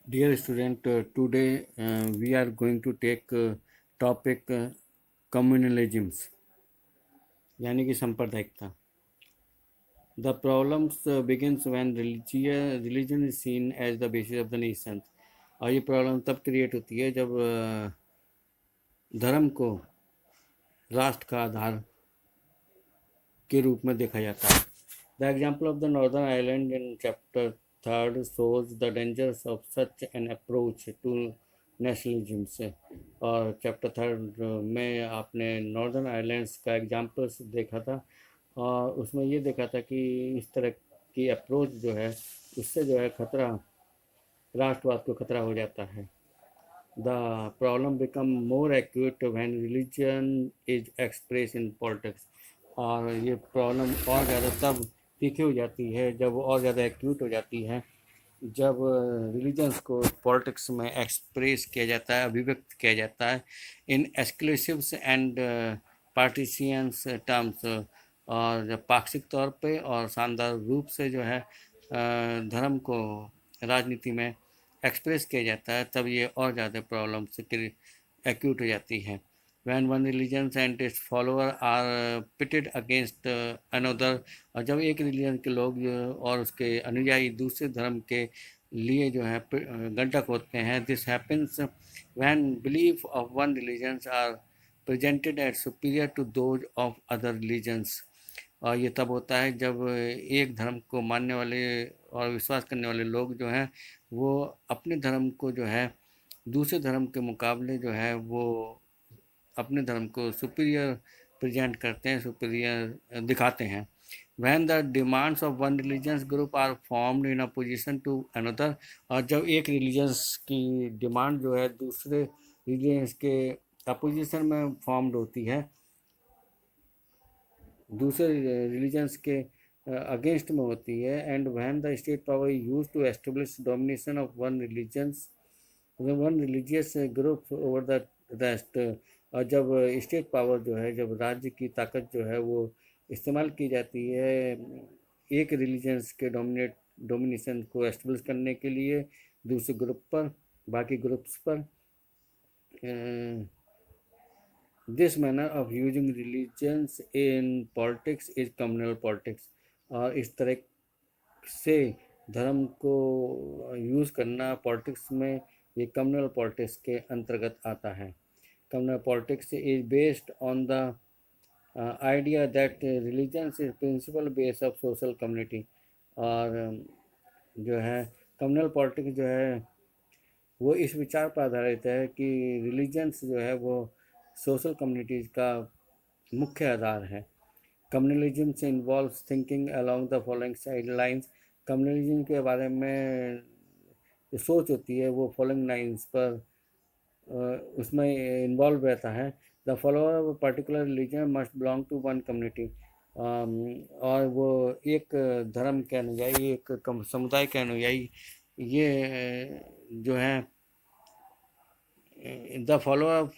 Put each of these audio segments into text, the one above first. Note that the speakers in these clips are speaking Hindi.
Dear student, today we are going to take topic communalisms यानी कि सांप्रदायिकता. The problems begins when religion is seen as the basis of the nation. और ये प्रॉब्लम तब क्रिएट होती है जब धर्म को राष्ट्र का आधार के रूप में देखा जाता है. The example of the Northern Ireland in chapter 3 shows the dangers of such an approach to nationalism से. और चैप्टर 3 में आपने नॉर्दर्न आइलैंड्स का एग्जाम्पल्स देखा था और उसमें ये देखा था कि इस तरह की अप्रोच जो है उससे जो है खतरा, राष्ट्रवाद को खतरा हो जाता है. The problem become more acute when religion is express in politics. और ये प्रॉब्लम और ज़्यादा तब तीखी हो जाती है, जब और ज़्यादा एक्यूट हो जाती है जब रिलीजन्स को पॉलिटिक्स में एक्सप्रेस किया जाता है, अभिव्यक्त किया जाता है इन एक्सक्लूसिव्स एंड पार्टीशियंस टर्म्स. और जब पाक्षिक तौर पे और शानदार रूप से जो है धर्म को राजनीति में एक्सप्रेस किया जाता है, तब ये और ज़्यादा प्रॉब्लम से एक्यूट हो जाती है. when one religion and its follower are pitted against another. और जब एक रिलीजन के लोग और उसके अनुयायी दूसरे धर्म के लिए जो है गंटक होते हैं. This happens when belief of one religions are presented as superior to those of other religions. और ये तब होता है जब एक धर्म को मानने वाले और विश्वास करने वाले लोग जो हैं वो अपने धर्म को जो है दूसरे धर्म के मुकाबले जो है वो अपने धर्म को सुपीरियर प्रेजेंट करते हैं, सुपीरियर दिखाते हैं. When the demands of one religious group are formed in opposition to another. और जब एक रिलीजन्स की डिमांड जो है दूसरे रिलीजन्स के अपोजिशन में फॉर्म्ड होती है, दूसरे रिलीजन्स के अगेंस्ट में होती है. And when the state power use to establish domination of one religious group over the rest. और जब स्टेट पावर जो है, जब राज्य की ताकत जो है वो इस्तेमाल की जाती है एक रिलीजन्स के डोमिनेशन को एस्टेब्लिश करने के लिए दूसरे ग्रुप पर, बाकी ग्रुप्स पर. This manner of using religions in politics is communal politics. और इस तरह से धर्म को यूज़ करना पॉलिटिक्स में ये कम्युनल पॉलिटिक्स के अंतर्गत आता है. Communal politics is based on the idea that religion is principal base of social community. और जो है कम्युनल पॉलिटिक्स जो है वो इस विचार पर आधारित है कि रिलीजन्स जो है वो सोशल कम्युनिटीज़ का मुख्य आधार है. कम्युनलिज्म से involve thinking along the following sidelines. Communalism के बारे में जो सोच होती है वो फॉलोइंग लाइन्स पर उसमें इन्वॉल्व रहता है. The follower of particular religion must belong to one community. और वो एक धर्म के अनुयायी, एक समुदाय के अनुयायी ये जो है the follower of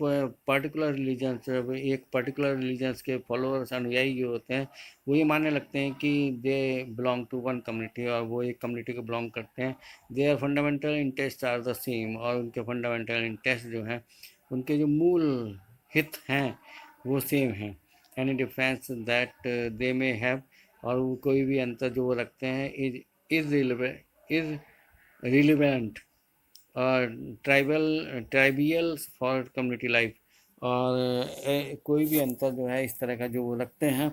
particular religions, एक पर्टिकुलर रिलीजन्स के फॉलोअर्स, अनुयायी जो होते हैं वो ये मानने लगते हैं कि they belong to one community और वो एक कम्युनिटी को बिलोंग करते हैं. Their fundamental interest are the same. और उनके फंडामेंटल इंटरेस्ट जो हैं, उनके जो मूल हित हैं वो सेम हैं. Any difference that they may have. और कोई भी अंतर जो वो रखते हैं इज रिलेवेंट और ट्राइबियल फॉर कम्युनिटी लाइफ. और कोई भी अंतर जो है इस तरह का जो वो रखते हैं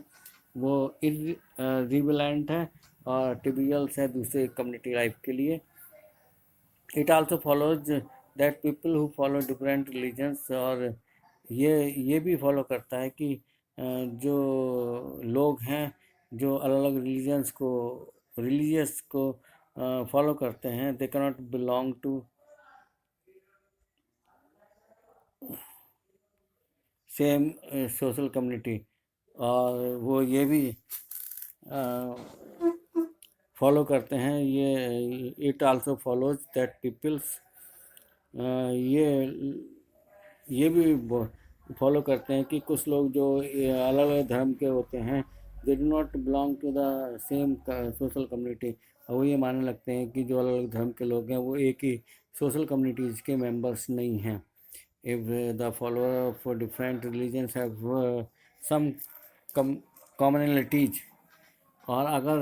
वो रिलेवेंट है और ट्रिवियल्स है दूसरे कम्युनिटी लाइफ के लिए. It also follows that people who follow different religions. और ये भी फॉलो करता है कि जो लोग हैं जो अलग अलग रिलीजियस को फॉलो करते हैं, they cannot belong to same social community. और वो ये भी फॉलो करते हैं, ये it also follows that peoples, ये भी फॉलो करते हैं कि कुछ लोग जो अलग अलग धर्म के होते हैं, they do not belong to the same social community. और वो ये मानने लगते हैं कि जो अलग अलग धर्म के लोग हैं वो एक ही सोशल कम्युनिटीज़ के मेंबर्स नहीं हैं। If the follower of different religions have some commonalities, और अगर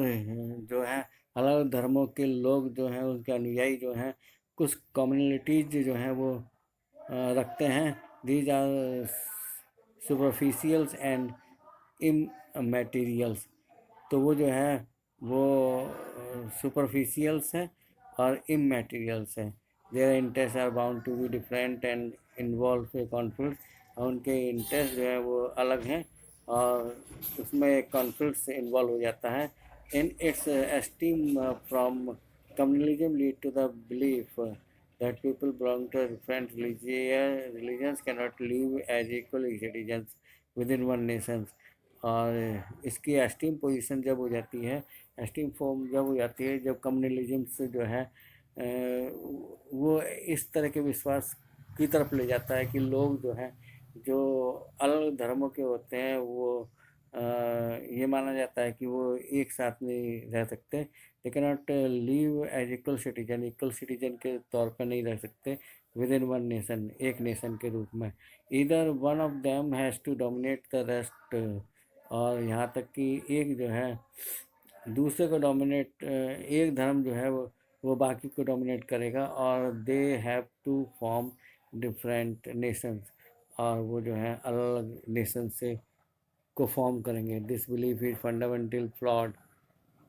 जो है अलग धर्मों के लोग जो हैं उनके अनुयायी जो हैं कुछ कम्युनिटीज जो हैं वो रखते हैं, दीज आर सुपरफिशियल्स एंड इमैटेरियल्स, तो वो जो है वो सुपरफिशियल्स है और इमैटेरियल्स है। Their interest are bound to be different and involve a conflict, और उनके इंटरेस्ट जो है वो अलग हैं और उसमें एक कॉन्फ्लिक्ट इन्वॉल्व हो जाता है। In its esteem from communalism lead to the belief that people belong to different religions cannot live as equal citizens within one nation। और इसकी एस्टीम पोजीशन जब हो जाती है, एस्टीम फॉर्म जब हो जाती है जब कम्युनलिज्म से जो है वो इस तरह के विश्वास की तरफ ले जाता है कि लोग जो हैं जो अलग धर्मों के होते हैं वो ये माना जाता है कि वो एक साथ नहीं रह सकते, they can not live as equal citizen के तौर पर नहीं रह सकते विद इन वन नेशन, एक नेशन के रूप में। इधर one of them has to dominate the rest, और यहाँ तक कि एक जो है दूसरे को डोमिनेट, एक धर्म जो है वो बाकी को डोमिनेट करेगा, और they have to form different nations, और वो जो है अलग अलग नेशन से को फॉर्म करेंगे। This belief is fundamental flawed,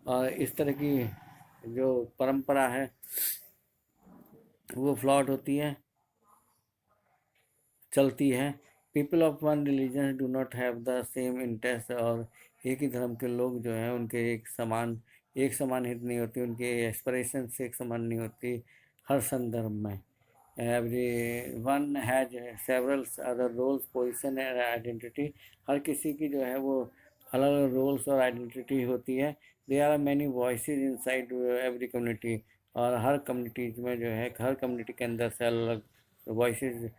और इस तरह की जो परंपरा है वो फ्लॉड होती है, चलती है। People of one religion do not have the same interest, और एक ही धर्म के लोग जो हैं उनके एक समान हित नहीं होती, उनके एस्पिरेशन एक समान नहीं होती हर संदर्भ में। Everyone has several other roles position and identity, हर किसी की जो है वो अलग अलग रोल्स और आइडेंटिटी होती है। There are many voices inside every community, और हर कम्युनिटीज में जो है हर कम्युनिटी के अंदर से अलग अलग वॉइसेस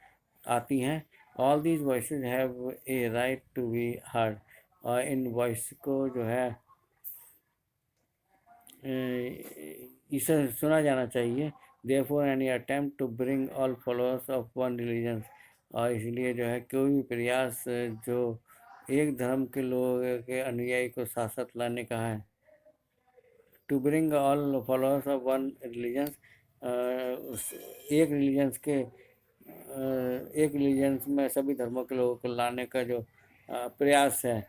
आती हैं। All these voices have a right to be heard, और इन वॉइस को जो है इसे सुना जाना चाहिए। Therefore any attempt to bring all followers of one religion, और इसलिए जो है कोई भी प्रयास जो एक धर्म के लोग के अनुयायी को साथ साथ लाने का है, to bring all followers of one religion, एक रिलीजन्स के एक रिलीजन्स में सभी धर्मों के लोगों को लाने का जो प्रयास है,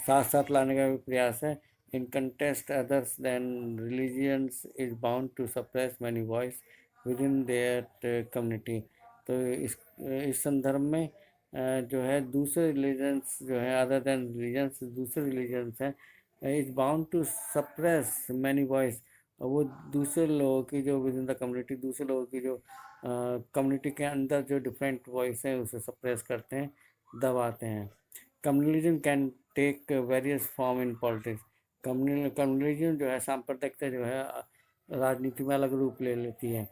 साथ साथ लाने का भी प्रयास है। In contest others than religions is bound to suppress many voice within their community, तो इस संदर्भ में जो है दूसरे रिलीजन्स जो है अदर देन रिलीजन्स दूसरे रिलीजन्स हैं, is bound to suppress many voice, और वो दूसरे लोगों की जो विद इन द कम्युनिटी दूसरे लोगों की जो कम्युनिटी के अंदर जो डिफरेंट वॉइस हैं उसे सप्रेस करते हैं, दबाते हैं। Communalism can take various form in politics, communalism जो है सांप्रदायिकता जो है राजनीति में अलग रूप ले लेती है।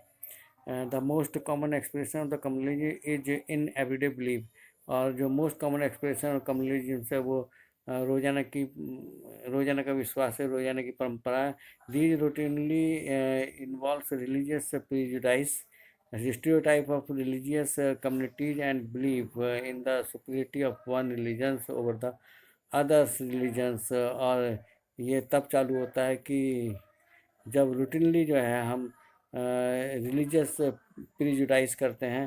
The most common expression of the communalism is in everyday believe, और जो most common expression of communalism से वो रोजाना का विश्वास है, रोजाना की परंपरा है। These routinely involves religious prejudice, stereotype of religious communities and belief in the superiority of one religions over the others religions, और ये तब चालू होता है कि जब रूटीनली जो है हम रिलीजियस प्रीजुडाइज करते हैं,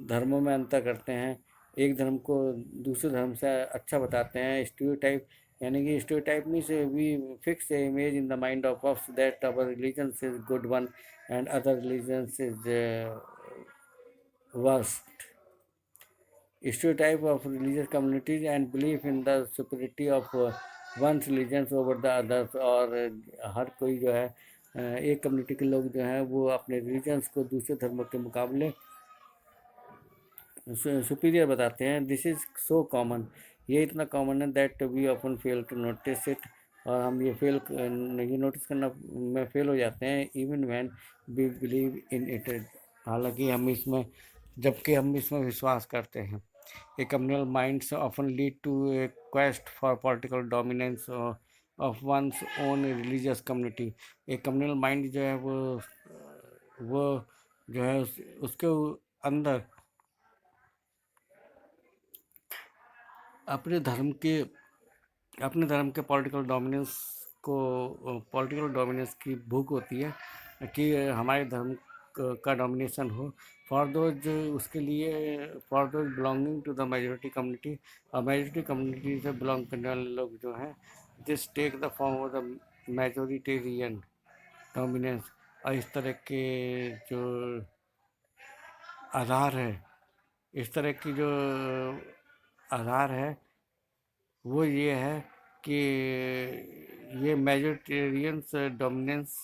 धर्मों में अंतर करते हैं, एक धर्म को दूसरे धर्म से अच्छा बताते हैं। स्टीरियोटाइप यानी कि stereotype means we fix a image in the mind of us that our religion is good one and other religion is worst. Stereotype of religious communities and belief in the superiority of one's religions over the others, और हर कोई जो है एक कम्युनिटी के लोग जो हैं वो अपने रिलीजन्स को दूसरे धर्मों के मुकाबले सुपीरियर बताते हैं। दिस इज़ सो कॉमन, ये इतना कॉमन है that we often fail to notice it, और हम ये नोटिस करना में फेल हो जाते हैं। Even when we believe in it, हालांकि जबकि हम इसमें विश्वास करते हैं। A communal minds often lead to a quest for political dominance of one's own religious community। एक communal mind जो है वो जो है उसके अंदर अपने धर्म के पॉलिटिकल डोमिनेंस की भूख होती है कि हमारे धर्म का डोमिनेशन हो। फॉर दोज उसके लिए for those belonging to the majority community, और मेजोरिटी कम्युनिटी से बिलोंग करने वाले लोग जो हैं, this take the form of the majoritarian dominance. और इस तरह के जो आधार है इस तरह की जो आधार है वो ये है कि ये मेजोरिटेरियंस डोमिनेंस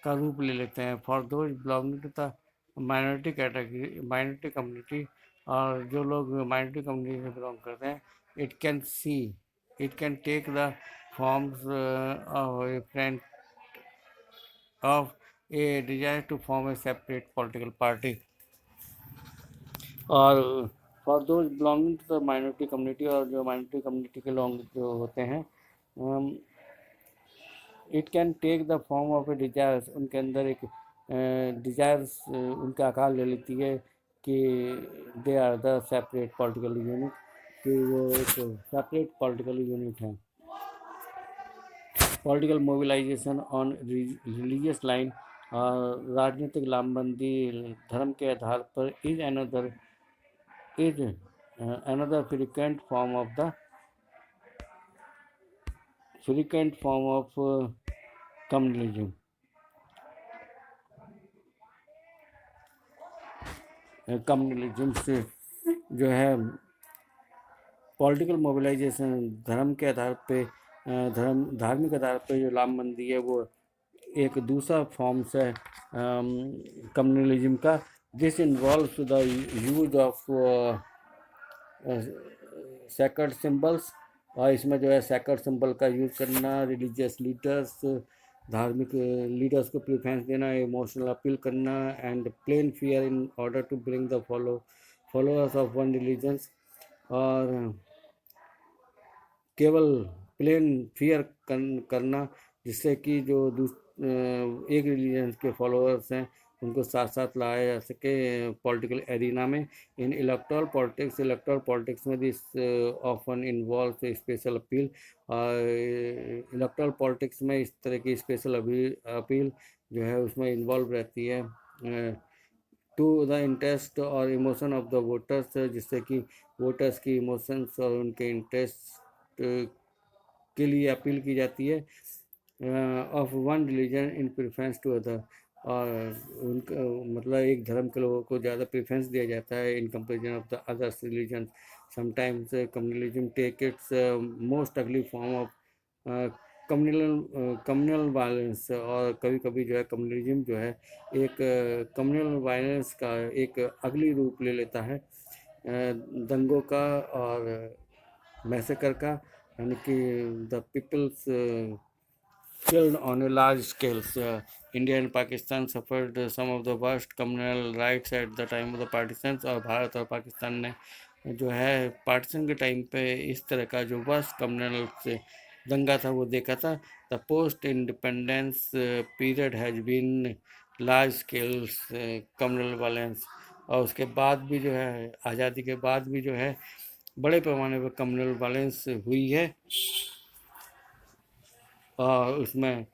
का रूप ले लेते हैं। For those belonging to the minority category minority community, और जो लोग माइनॉरिटी कम्युनिटी से बिलोंग करते हैं, it can take the forms of a desire to form a separate political party. और for those belonging to the minority community, और जो माइनॉरिटी कम्युनिटी के लोग जो होते हैं, it can take the form of a desires. उनके अंदर एक डिजायर्स उनका आकार ले लेती है कि they are the separate political unit, कि वो एक सेपरेट पॉलिटिकल यूनिट है। Political mobilisation on religious line, और राजनीतिक लामबंदी धर्म के आधार पर is another frequent form of communalism. Communalism से जो है पॉलिटिकल मोबिलाइजेशन धर्म के आधार पे धार्मिक आधार पे जो लामबंदी है, वो एक दूसरा फॉर्म्स है कम्युनलिज्म का। This involves the use of sacred symbols, और इसमें जो है सैक्रेड सिंबल का यूज़ करना, रिलीजियस लीडर्स धार्मिक लीडर्स को प्रेफरेंस देना, इमोशनल अपील करना, and plain fear in order to bring the followers of one religions. और केवल प्लेन फियर करना, जिससे कि जो एक रिलीजन के फॉलोअर्स हैं उनको साथ साथ लाया जा सके पॉलिटिकल एरिना में। इन इलेक्टोरल पॉलिटिक्स में this often involve special appeal. Electoral politics में इस तरह की स्पेशल अपील जो है उसमें इन्वॉल्व रहती है टू द इंटरेस्ट और इमोशन ऑफ द वोटर्स, जिससे कि वोटर्स की इमोशंस और उनके इंटरेस्ट के लिए अपील की जाती है of one religion in preference to other. और उनका मतलब एक धर्म के लोगों को ज़्यादा प्रेफरेंस दिया जाता है in comparison of the others religion. Sometimes communalism take its most ugly form of communal violence, और कभी कभी जो है कम्युनलिज्म जो है एक कम्युनल वायलेंस का एक अगली रूप ले लेता है, दंगों का और मैसेकर का, यानी कि the peoples killed on a large scale. India and Pakistan suffered some of the worst communal riots at the time of the partisans, और भारत और पाकिस्तान ने जो है पार्टीशन के टाइम पे इस तरह का जो वर्स्ट कम्युनल से दंगा था वो देखा था। The post independence period has been large scale communal violence, और उसके बाद भी जो है आज़ादी के बाद भी जो है बड़े पैमाने पर कम्युनल वायलेंस हुई है। और उसमें